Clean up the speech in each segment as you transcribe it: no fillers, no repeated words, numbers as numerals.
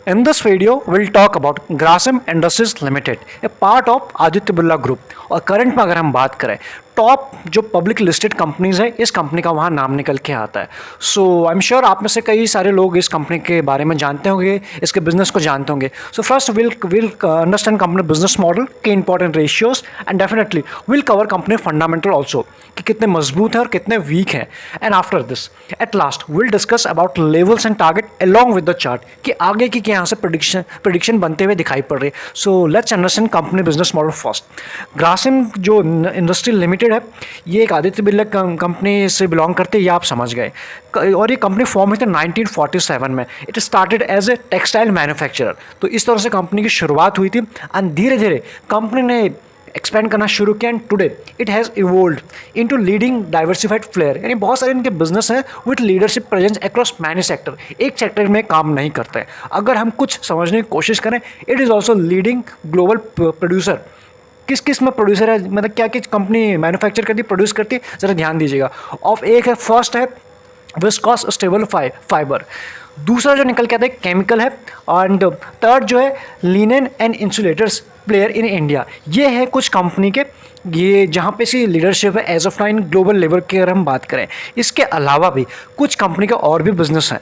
In this video, we'll talk about Grasim Industries Limited, a part of Aditya Birla group. और current में अगर हम बात करें, टॉप जो पब्लिक लिस्टेड कंपनीज है, इस कंपनी का वहाँ नाम निकल के आता है। सो आई एम श्योर आप में से कई सारे लोग इस कंपनी के बारे में जानते होंगे, इसके बिजनेस को जानते होंगे। So first will understand company business model के important ratios and definitely will cover company fundamental also कि कितने मजबूत हैं और कितने वीक हैं। And after this at last will discuss about levels and target along with the chart कि आगे की यहाँ से प्रिडिक्शन बनते हुए दिखाई पड़ रही है। So let's understand company business model first. Grasim जो इंडस्ट्री लिमिटेड है, ये एक आदित्य बिरला कंपनी से बिलोंग करते हैं, ये आप समझ गए। और ये कंपनी फॉर्म हुई थी 1947 में। It started as a textile manufacturer. तो इस तरह से कंपनी की शुरुआत हुई थी एंड धीरे धीरे कंपनी ने एक्सपेंड करना शुरू किया and today it has evolved into leading diversified player. यानी बहुत सारे इनके बिजनेस हैं with leadership presence across many sector. एक सेक्टर में काम नहीं करते हैं। अगर हम कुछ समझने की कोशिश करें, it is also leading global producer. किस किस में प्रोड्यूसर है, मतलब क्या किस कंपनी मैन्युफैक्चर करती है, प्रोड्यूस करती है, ज़रा ध्यान दीजिएगा। ऑफ एक है, फर्स्ट है विस्कॉस स्टेबल फाइबर। दूसरा जो निकल के आता है केमिकल है। एंड थर्ड जो है linen and insulators player in India. ये है कुछ कंपनी के, ये जहाँ पे इसकी लीडरशिप है as of now in global level की अगर हम बात करें। इसके अलावा भी कुछ कंपनी के और भी बिजनेस हैं,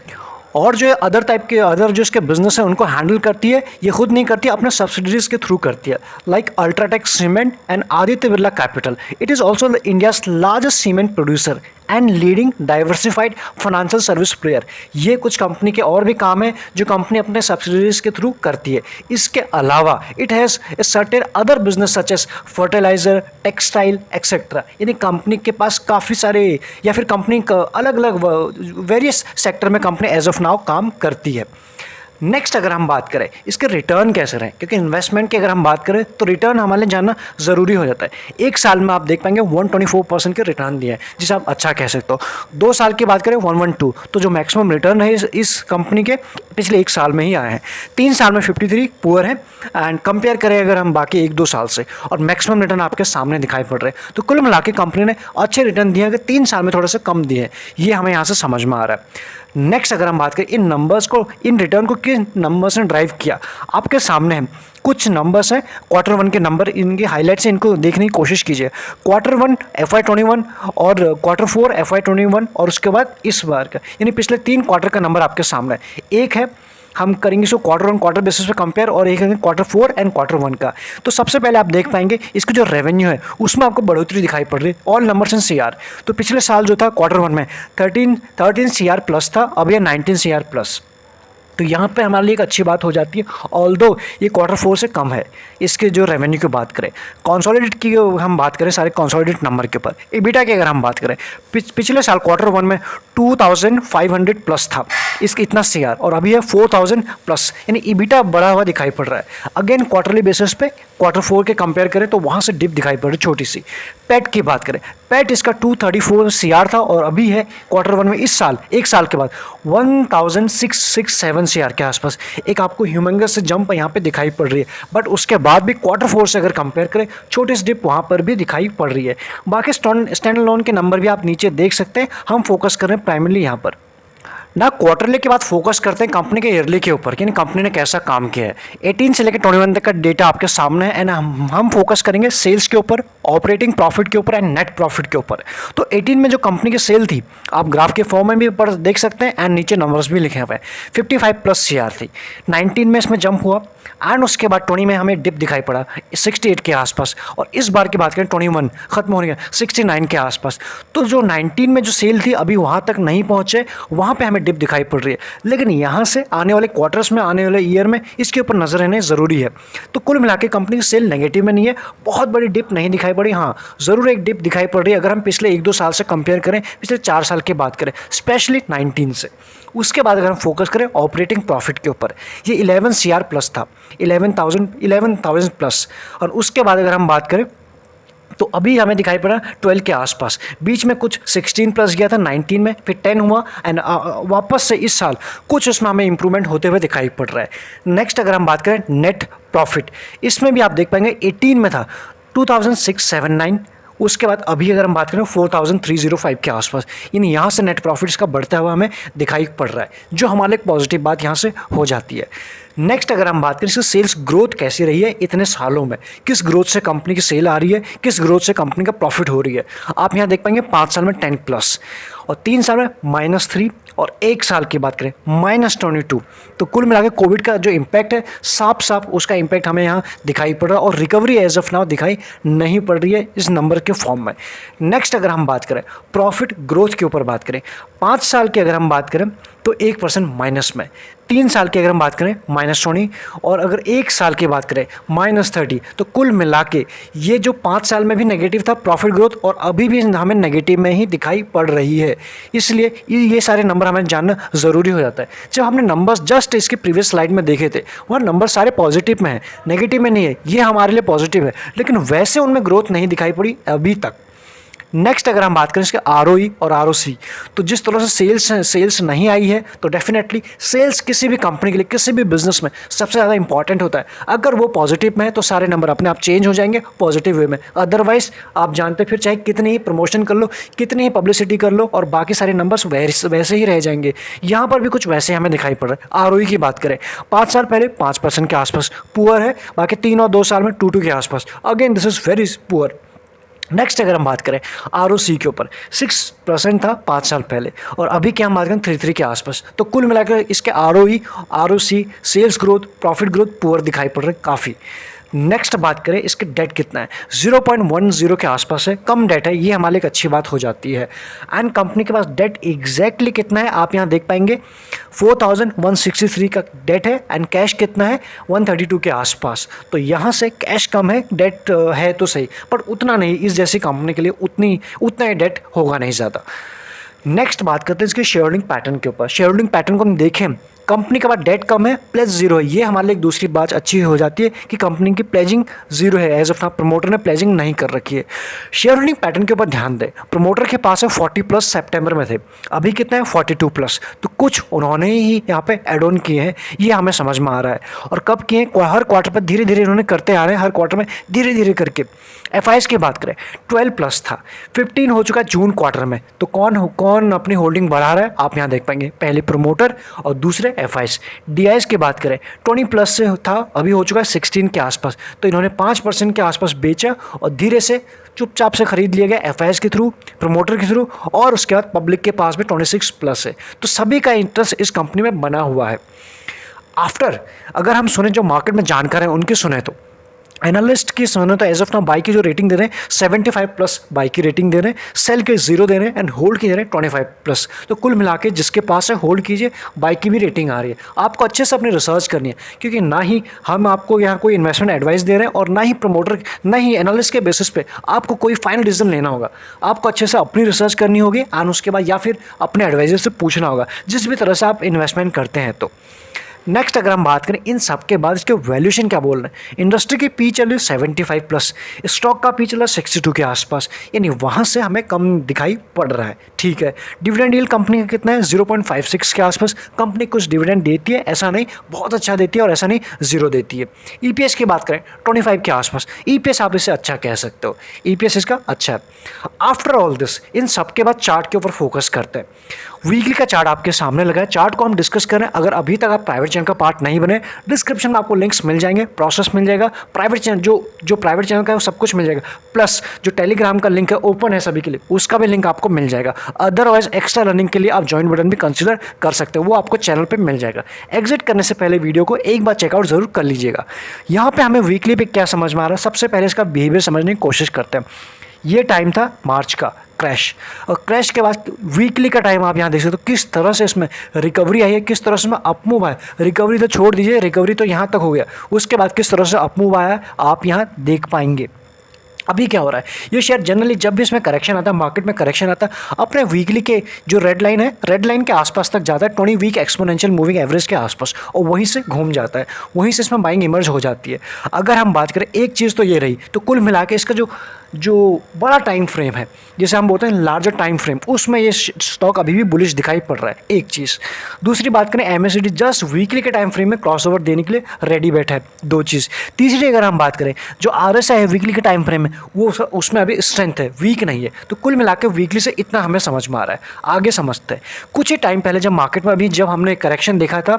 और जो है अदर टाइप के अदर जो इसके बिजनेस है उनको हैंडल करती है। ये खुद नहीं करती, अपने सब्सिडरीज के थ्रू करती है, like UltraTech cement and Aditya Birla capital. It is also India's largest cement producer and leading diversified financial service player. ये कुछ कंपनी के और भी काम है जो कंपनी अपने सब्सिडरीज के थ्रू करती है। इसके अलावा it has a certain other business such as fertilizer, textile etcetera. यानी कंपनी के पास काफ़ी सारे या फिर कंपनी का अलग अलग वेरियस सेक्टर में कंपनी एज ऑफ नाउ काम करती है। नेक्स्ट अगर हम बात करें इसके रिटर्न कैसे रहें, क्योंकि इन्वेस्टमेंट की अगर हम बात करें तो रिटर्न हमारे लिए जानना ज़रूरी हो जाता है। एक साल में आप देख पाएंगे 124% के रिटर्न दिए हैं, जिसे आप अच्छा कह सकते हो। 2 साल की बात करें 112, तो जो मैक्सिमम रिटर्न है इस कंपनी के पिछले 1 साल में ही आए हैं। 3 साल में 53 पुअर है एंड कंपेयर करें अगर हम बाकी 1-2 साल से, और मैक्सिमम रिटर्न आपके सामने दिखाई पड़ रहे हैं। तो कुल मिला के कंपनी ने अच्छे रिटर्न दिए हैं, अगर 3 साल में थोड़ा सा कम दिए हैं, ये हमें यहाँ से समझ में आ रहा है। नेक्स्ट अगर हम बात करें इन नंबर्स को, इन रिटर्न को किस नंबर्स ने ड्राइव किया, आपके सामने हैं कुछ नंबर्स हैं। Q1 के नंबर, इनके हाईलाइट्स हैं, इनको देखने की कोशिश कीजिए। Q1 FY21 और Q4 FY21 और उसके बाद इस बार का, यानी पिछले 3 क्वार्टर का नंबर आपके सामने है। एक है हम करेंगे इसको क्वार्टर बेसिस पे कंपेयर, और एक है Q4 एंड Q1 का। तो सबसे पहले आप देख पाएंगे इसकी जो रेवेन्यू है उसमें आपको बढ़ोतरी दिखाई पड़ रही है। All numbers in CR। तो पिछले साल जो था Q1 में 13 CR प्लस था, अब ये 19 CR प्लस। तो यहाँ पे हमारे लिए एक अच्छी बात हो जाती है, ऑल्दो ये Q4 से कम है। इसके जो रेवेन्यू की बात करें, कॉन्सोलिडेट की हम बात करें सारे कॉन्सोलिडेट नंबर के ऊपर, EBITDA की अगर हम बात करें, पिछले साल Q1 में 2500 प्लस था इसका इतना CR, और अभी है 4000 प्लस, यानी EBITDA बढ़ा हुआ दिखाई पड़ रहा है। अगेन क्वार्टरली बेसिस पे Q4 के कंपेयर करें तो वहाँ से डिप दिखाई पड़ रही छोटी सी। पैट की बात करें, पैट इसका 234 CR था और अभी है Q1 में इस साल 1 साल के बाद 1667 CR के आसपास। एक आपको ह्यूमंगस से जंप यहाँ पे दिखाई पड़ रही है, बट उसके बाद भी Q4 से अगर कंपेयर करें छोटी सी डिप वहाँ पर भी दिखाई पड़ रही है। बाकी स्टैंड अलोन के नंबर भी आप नीचे देख सकते हैं। हम फोकस कर रहे हैं प्राइमरली यहाँ पर ना। क्वार्टरली के बाद फोकस करते हैं कंपनी के ईयरली के ऊपर, यानी कंपनी ने कैसा काम किया है। 18 से लेकर 21 तक का डेटा आपके सामने है एंड हम फोकस करेंगे सेल्स के ऊपर, ऑपरेटिंग प्रॉफिट के ऊपर एंड नेट प्रॉफिट के ऊपर। तो 18 में जो कंपनी की सेल थी, आप ग्राफ के फॉर्म में भी ऊपर देख सकते हैं एंड नीचे नंबर्स भी लिखे हुए हैं। 55 प्लस CR थी। 19 में इसमें जंप हुआ एंड उसके बाद 20 में हमें डिप दिखाई पड़ा 68 के आसपास, और इस बार की बात करें 21 खत्म होने का 69 के आसपास। तो जो 19 में जो सेल थी अभी वहाँ तक नहीं पहुँचे, वहाँ पे हमें डिप दिखाई पड़ रही है। लेकिन यहाँ से आने वाले क्वार्टर्स में, आने वाले ईयर में इसके ऊपर नजर रहने ज़रूरी है। तो कुल मिला के कंपनी की सेल नेगेटिव में नहीं है, बहुत बड़ी डिप नहीं दिखाई पड़ी। हाँ, ज़रूर एक डिप दिखाई पड़ रही है अगर हम पिछले 1-2 साल से कंपेयर करें, पिछले 4 साल की बात करें, स्पेशली 19 से। उसके बाद अगर हम फोकस करें ऑपरेटिंग प्रॉफिट के ऊपर, ये 11 CR प्लस था, 11,000 प्लस। और उसके बाद अगर हम बात करें तो अभी हमें दिखाई पड़ा 12 के आसपास। बीच में कुछ 16 प्लस गया था 19 में, फिर 10 हुआ एंड वापस से इस साल कुछ उसमें हमें इंप्रूवमेंट होते हुए दिखाई पड़ रहा है। नेक्स्ट अगर हम बात करें नेट प्रॉफिट, इसमें भी आप देख पाएंगे 18 में था 2679, उसके बाद अभी अगर हम बात करें 4305 के आसपास, यानी यहाँ से नेट प्रॉफिट्स का बढ़ता हुआ हमें दिखाई पड़ रहा है, जो हमारे एक पॉजिटिव बात यहाँ से हो जाती है। नेक्स्ट अगर हम बात करें इसकी सेल्स ग्रोथ कैसी रही है इतने सालों में, किस ग्रोथ से कंपनी की सेल आ रही है, किस ग्रोथ से कंपनी का प्रॉफिट हो रही है। आप यहाँ देख पाएंगे 5 साल में 10+ और 3 साल में -3 और 1 साल की बात करें -22। तो कुल मिलाकर कोविड का जो इम्पैक्ट है साफ साफ उसका इम्पैक्ट हमें यहाँ दिखाई पड़ रहा है और रिकवरी एज ऑफ नाउ दिखाई नहीं पड़ रही है इस नंबर के फॉर्म में। नेक्स्ट अगर हम बात करें प्रॉफिट ग्रोथ के ऊपर बात करें, 5 साल की अगर हम बात करें तो 1% माइनस में, 3 साल की अगर हम बात करें -20 और अगर 1 साल की बात करें -30। तो कुल मिला के ये जो 5 साल में भी नेगेटिव था प्रॉफिट ग्रोथ और अभी भी हमें नेगेटिव में ही दिखाई पड़ रही है। इसलिए ये सारे नंबर हमें जानना ज़रूरी हो जाता है। जब हमने नंबर्स जस्ट इसके प्रीवियस स्लाइड में देखे थे वहाँ नंबर सारे पॉजिटिव में हैं, नेगेटिव में नहीं है, ये हमारे लिए पॉजिटिव है, लेकिन वैसे उनमें ग्रोथ नहीं दिखाई पड़ी अभी तक। नेक्स्ट अगर हम बात करें इसके ROE और ROC, तो जिस तरह से सेल्स नहीं आई है तो डेफिनेटली सेल्स किसी भी कंपनी के लिए किसी भी बिजनेस में सबसे ज़्यादा इंपॉर्टेंट होता है। अगर वो पॉजिटिव में है तो सारे नंबर अपने आप चेंज हो जाएंगे पॉजिटिव वे में, अदरवाइज आप जानते फिर चाहे कितनी ही प्रमोशन कर लो, कितनी ही पब्लिसिटी कर लो और बाकी सारे नंबर्स वैसे ही रह जाएंगे। यहाँ पर भी कुछ वैसे हमें दिखाई पड़ रहा है। ROE की बात करें 5 साल पहले 5% के आसपास पुअर है, बाकी 3 और 2 साल में 2 के आसपास, again this is very poor. Next अगर हम बात करें ROC के ऊपर 6% था 5 साल पहले और अभी क्या हम बात करें 3 के आसपास। तो कुल मिलाकर इसके ROE ROC sales growth profit growth poor दिखाई पड़ रहे हैं काफ़ी। नेक्स्ट बात करें इसके डेट कितना है, 0.10 के आसपास है, कम डेट है, ये हमारे लिए एक अच्छी बात हो जाती है। एंड कंपनी के पास डेट एग्जैक्टली कितना है आप यहाँ देख पाएंगे 4163 का डेट है एंड कैश कितना है 132 के आसपास। तो यहाँ से कैश कम है, डेट है तो सही पर उतना नहीं, इस जैसी कंपनी के लिए उतना ही डेट होगा नहीं ज़्यादा। नेक्स्ट बात करते हैं इसके शेयर होल्डिंग पैटर्न के ऊपर। शेयर होल्डिंग पैटर्न को हम देखें कंपनी के पास डेट कम है प्लस 0 है, ये हमारे लिए एक दूसरी बात अच्छी हो जाती है कि कंपनी की प्लेजिंग 0 है, एज ऑफ नाउ प्रमोटर ने प्लेजिंग नहीं कर रखी है। शेयर होल्डिंग पैटर्न के ऊपर ध्यान दें, प्रमोटर के पास है 40+ सितंबर में थे, अभी कितना है 42+, तो कुछ उन्होंने ही यहाँ पे एड ऑन किए हैं, ये हमें समझ में आ रहा है। और कब किए, हर क्वार्टर पर धीरे धीरे इन्होंने करते आ रहे हैं, हर क्वार्टर में धीरे धीरे करके। FIs की बात करें 12+ था, 15 हो चुका है जून क्वार्टर में। तो कौन अपनी होल्डिंग बढ़ा रहा है आप यहाँ देख पाएंगे, पहले प्रमोटर और दूसरे FIs। DIs की बात करें 20+ से था, अभी हो चुका है 16 के आसपास। तो इन्होंने 5% के आसपास बेचा और धीरे से चुपचाप से खरीद लिया गया FIs के थ्रू, प्रमोटर के थ्रू, और उसके बाद पब्लिक के पास भी 26+ है। तो सभी का इंटरेस्ट इस कंपनी में बना हुआ है। आफ्टर अगर हम सुने जो मार्केट में जानकार हैं उनकी सुने तो एनालिस्ट की सुने तो एज ऑफ नाउ बाई की जो रेटिंग दे रहे हैं 75+ बाई की रेटिंग दे रहे हैं, सेल के 0 दे रहे हैं एंड होल्ड की दे रहे हैं 25+। तो कुल मिला के जिसके पास है होल्ड कीजिए, बाई की भी रेटिंग आ रही है। आपको अच्छे से अपनी रिसर्च करनी है क्योंकि ना ही हम आपको यहाँ कोई इन्वेस्टमेंट एडवाइस दे रहे हैं और ना ही प्रमोटर ना ही एनालिस्ट के बेसिस पे आपको कोई फाइनल डिसीजन लेना होगा। आपको अच्छे से अपनी रिसर्च करनी होगी एंड उसके बाद या फिर अपने एडवाइजर से पूछना होगा जिस भी तरह से आप इन्वेस्टमेंट करते हैं। तो नेक्स्ट अगर हम बात करें इन सब के बाद इसके वैल्यूएशन क्या बोल रहे हैं, इंडस्ट्री की पी चल रही है 75+, स्टॉक का पी चल रहा है 62 के आसपास, यानी वहाँ से हमें कम दिखाई पड़ रहा है। ठीक है, डिविडेंड यील्ड कंपनी का कितना है 0.56 के आसपास। कंपनी कुछ डिविडेंड देती है, ऐसा नहीं बहुत अच्छा देती है और ऐसा नहीं 0 देती है। EPS की बात करें 25 के आसपास, EPS आप इसे अच्छा कह सकते हो, EPS इसका अच्छा है। आफ्टर ऑल दिस इन सब के बाद चार्ट के ऊपर फोकस करते हैं। वीकली का चार्ट आपके सामने लगा है, चार्ट को हम डिस्कस करें। अगर अभी तक आप प्राइवेट चैनल का पार्ट नहीं बने, डिस्क्रिप्शन में आपको लिंक्स मिल जाएंगे, प्रोसेस मिल जाएगा, प्राइवेट चैनल जो प्राइवेट चैनल का है वो सब कुछ मिल जाएगा, प्लस जो टेलीग्राम का लिंक है ओपन है सभी के लिए, उसका भी लिंक आपको मिल जाएगा। अदरवाइज एक्स्ट्रा लर्निंग के लिए आप ज्वाइन बटन भी कंसिडर कर सकते हो, वो आपको चैनल पर मिल जाएगा। एग्जिट करने से पहले वीडियो को एक बार चेकआउट जरूर कर लीजिएगा। यहाँ पर हमें वीकली पे क्या समझ में आ रहा है, सबसे पहले इसका बिहेवियर समझने की कोशिश करते हैं। ये टाइम था मार्च का क्रैश, और क्रैश के बाद वीकली का टाइम आप यहाँ देख सकते हो किस तरह से इसमें रिकवरी आई है, किस तरह से इसमें अपमूव आया। रिकवरी तो छोड़ दीजिए, रिकवरी तो यहाँ तक हो गया, उसके बाद किस तरह से अपमूव आया आप यहाँ देख पाएंगे। अभी क्या हो रहा है, ये शेयर जनरली जब भी इसमें करेक्शन आता है, मार्केट में करेक्शन आता है, अपने वीकली के जो रेड लाइन है, रेड लाइन के आसपास तक जाता है, 20 वीक एक्सपोनेंशियल मूविंग एवरेज के आसपास, और वहीं से घूम जाता है, वहीं से इसमें बाइंग इमर्ज हो जाती है। अगर हम बात करें एक चीज़ तो ये रही, तो कुल मिला के इसका जो जो बड़ा टाइम फ्रेम है, जैसे हम बोलते हैं लार्जर टाइम फ्रेम, उसमें ये स्टॉक अभी भी बुलिश दिखाई पड़ रहा है, एक चीज़। दूसरी बात करें MACD जस्ट वीकली के टाइम फ्रेम में क्रॉसओवर देने के लिए रेडी बैठा है, दो चीज़। तीसरी अगर हम बात करें जो RSI है वीकली के टाइम फ्रेम में, वो उसमें अभी स्ट्रेंथ है, वीक नहीं है। तो कुल मिलाकर वीकली से इतना हमें समझ में आ रहा है। आगे समझते हैं। कुछ ही टाइम पहले जब मार्केट में जब हमने करेक्शन देखा था,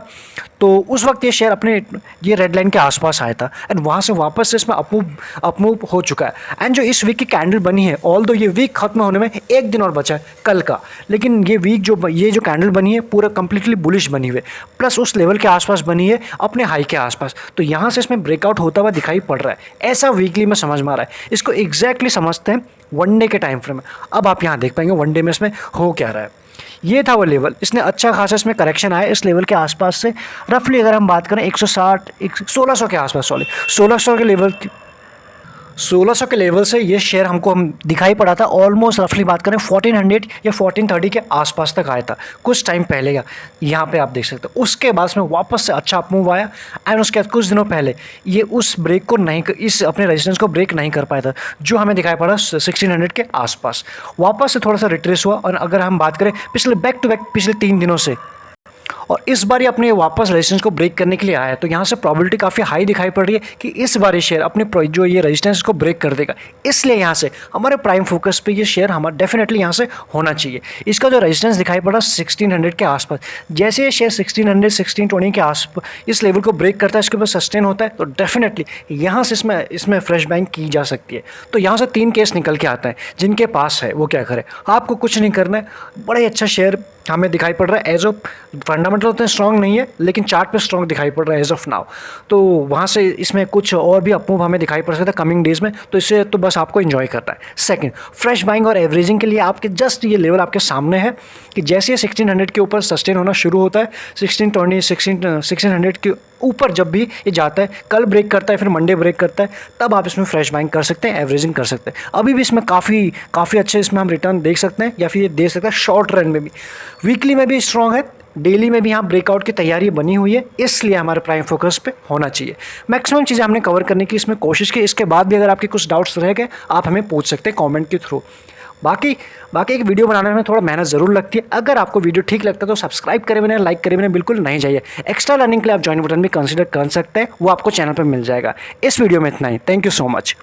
तो उस वक्त ये शेयर अपने ये रेड लाइन के आसपास आया था एंड वहाँ से वापस से इसमें अपमूव हो चुका है। एंड जो इस वीक की कैंडल बनी है, ऑल्दो ये वीक खत्म होने में एक दिन और बचा है कल का, लेकिन ये वीक ये जो कैंडल बनी है पूरा कंप्लीटली बुलिश बनी हुई है, प्लस उस लेवल के आसपास बनी है, अपने हाई के आसपास। तो यहाँ से इसमें ब्रेकआउट होता हुआ दिखाई पड़ रहा है, ऐसा वीकली में समझ में आ रहा है। इसको एग्जैक्टली समझते हैं वन डे के टाइम फ्रेम में। अब आप यहाँ देख पाएंगे वन डे में इसमें हो क्या रहा है। ये था वो लेवल, इसने अच्छा खासा इसमें करेक्शन आया इस लेवल के आसपास से। रफली अगर हम बात करें 160 1600 के आसपास, सॉरी 1600 के लेवल से ये शेयर हमको दिखाई पड़ा था। ऑलमोस्ट रफली बात करें 1400 या 1430 के आसपास तक आया था कुछ टाइम पहले का, यहाँ पे आप देख सकते हो। उसके बाद में वापस से अच्छा अपमूव आया एंड उसके बाद कुछ दिनों पहले ये उस ब्रेक को नहीं, इस अपने रेजिस्टेंस को ब्रेक नहीं कर पाया था, जो हमें दिखाई पड़ा 1600 के आसपास। वापस से थोड़ा सा रिट्रेस हुआ। और अगर हम बात करें पिछले बैक टू बैक पिछले 3 दिनों से, और इस बार ये अपने वापस रेजिस्टेंस को ब्रेक करने के लिए आया है, तो यहाँ से प्रोबेबिलिटी काफ़ी हाई दिखाई पड़ रही है कि इस बार ये शेयर अपने जो ये रेजिस्टेंस को ब्रेक कर देगा। इसलिए यहाँ से हमारे प्राइम फोकस पे ये शेयर हमारा डेफिनेटली यहाँ से होना चाहिए। इसका जो रेजिस्टेंस दिखाई पड़ा 1600 के आसपास, जैसे ये शेयर 1600 1620 के आसपास इस लेवल को ब्रेक करता है, इसके ऊपर सस्टेन होता है, तो डेफिनेटली यहाँ से इसमें फ्रेश बाइंग की जा सकती है। तो यहाँ से 3 केस निकल के आता है। जिनके पास है वो क्या करे, आपको कुछ नहीं करना है। बड़ा ही अच्छा शेयर हमें दिखाई पड़ रहा है एज ऑफ फंडामेंटल उतने स्ट्रॉन्ग नहीं है, लेकिन चार्ट पे स्ट्रॉन्ग दिखाई पड़ रहा है एज ऑफ नाउ। तो वहाँ से इसमें कुछ और भी अपमूव हमें दिखाई पड़ सकता है कमिंग डेज में, तो इसे तो बस आपको एंजॉय करना है। सेकंड, फ्रेश बाइंग और एवरेजिंग के लिए आपके जस्ट ये लेवल आपके सामने है कि जैसे ये 1600 के ऊपर सस्टेन होना शुरू होता है, 1600 के ऊपर जब भी ये जाता है, कल ब्रेक करता है, फिर मंडे ब्रेक करता है, तब आप इसमें फ्रेश बाइंग कर सकते हैं, एवरेजिंग कर सकते हैं। अभी भी इसमें काफ़ी अच्छे इसमें हम रिटर्न देख सकते हैं, या फिर ये दे सकते हैं शॉर्ट रन में भी। वीकली में भी स्ट्रॉन्ग है, डेली में भी यहाँ ब्रेकआउट की तैयारी बनी हुई है, इसलिए हमारे प्राइम फोकस पे होना चाहिए। मैक्सिमम चीज़ें हमने कवर करने की इसमें कोशिश की। इसके बाद भी अगर आपके कुछ डाउट्स रह गए, आप हमें पूछ सकते हैं कमेंट के थ्रू। बाकी एक वीडियो बनाने में थोड़ा मेहनत ज़रूर लगती है। अगर आपको वीडियो ठीक लगता है तो सब्सक्राइब करे बिना, लाइक करे बिना बिल्कुल नहीं जाइए। एक्स्ट्रा लर्निंग के लिए आप ज्वाइन बटन भी कंसीडर कर सकते हैं, वो आपको चैनल पर मिल जाएगा। इस वीडियो में इतना ही। Thank you so much.